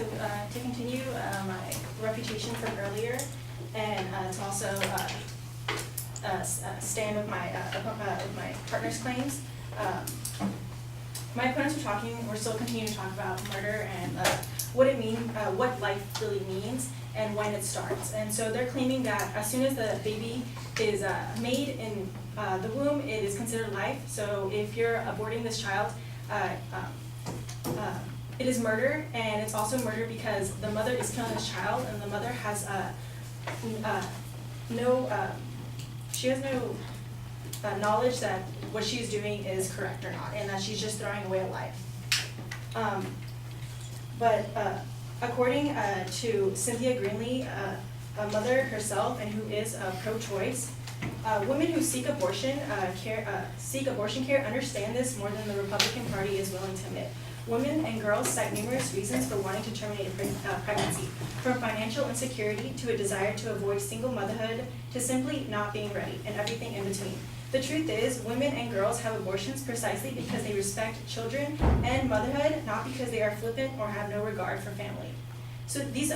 to continue my refutation from earlier, and to also stand with my partner's claims. My opponents were still continuing to talk about murder and what life really means and when it starts. And so they're claiming that as soon as the baby is made in the womb, it is considered life. So if you're aborting this child, it is murder, and it's also murder because the mother is killing this child, and the mother has no knowledge that what she's doing is correct or not, and that she's just throwing away a life. But according to Cynthia Greenlee, a mother herself and who is pro-choice, women who seek abortion care understand this more than the Republican Party is willing to admit. Women and girls cite numerous reasons for wanting to terminate a pregnancy, from financial insecurity to a desire to avoid single motherhood to simply not being ready, and everything in between. The truth is, women and girls have abortions precisely because they respect children and motherhood, not because they are flippant or have no regard for family. So these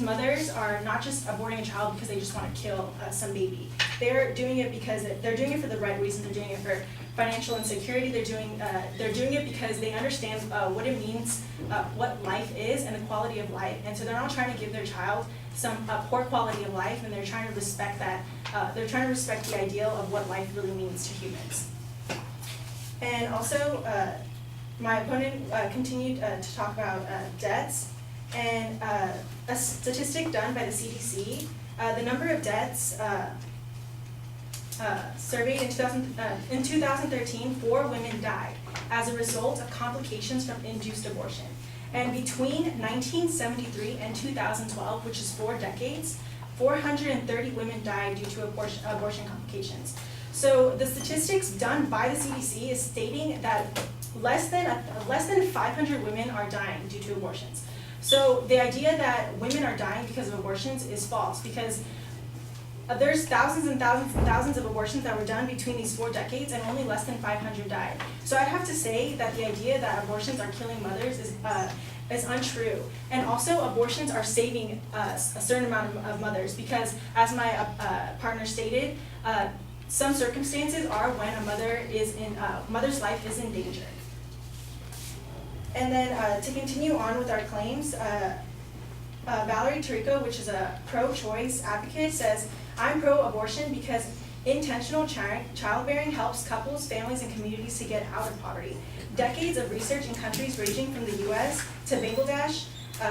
mothers are not just aborting a child because they just want to kill some baby. They're doing it because they're doing it for the right reason. They're doing it for financial insecurity. They're doing it because they understand what it means, what life is, and the quality of life. And so they're not trying to give their child some poor quality of life, and they're trying to respect that. They're trying to respect the ideal of what life really means to humans. And also, my opponent continued to talk about deaths. And a statistic done by the CDC, the number of deaths surveyed in 2013, 4 women died as a result of complications from induced abortion. And between 1973 and 2012, which is 4 decades, 430 women died due to abortion complications. So the statistics done by the CDC is stating that less than 500 women are dying due to abortions. So the idea that women are dying because of abortions is false, because there's thousands and thousands and thousands of abortions that were done between these 4 decades, and only less than 500 died. So I'd have to say that the idea that abortions are killing mothers is untrue. And also, abortions are saving a certain amount of mothers, because as my partner stated, some circumstances are when a mother's life is in danger. And then to continue on with our claims, Valerie Tirico, which is a pro-choice advocate, says, "I'm pro-abortion because intentional childbearing helps couples, families, and communities to get out of poverty. Decades of research in countries ranging from the US to Bangladesh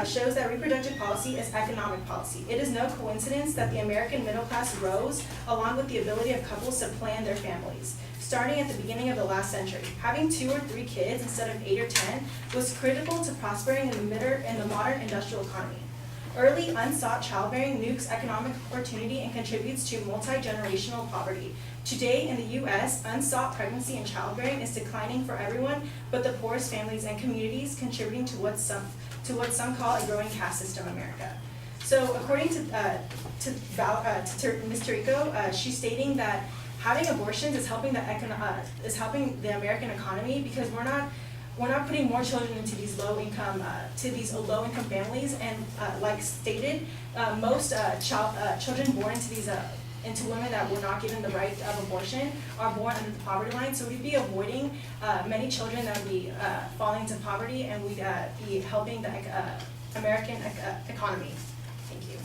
shows that reproductive policy is economic policy. It is no coincidence that the American middle class rose along with the ability of couples to plan their families. Starting at the beginning of the last century, having 2 or 3 kids instead of 8 or 10 was critical to prospering in the modern industrial economy. Early unsought childbearing nukes economic opportunity and contributes to multi-generational poverty. Today in the US, unsought pregnancy and childbearing is declining for everyone but the poorest families and communities, contributing to what some call a growing caste system America." So according to Ms. Tirico, she's stating that having abortions is helping the American economy, because we're not putting more children into these low income families, and like stated, most children born into women that were not given the right of abortion are born under the poverty line. So we'd be avoiding many children that would be falling into poverty, and we'd be helping the American economy. Thank you.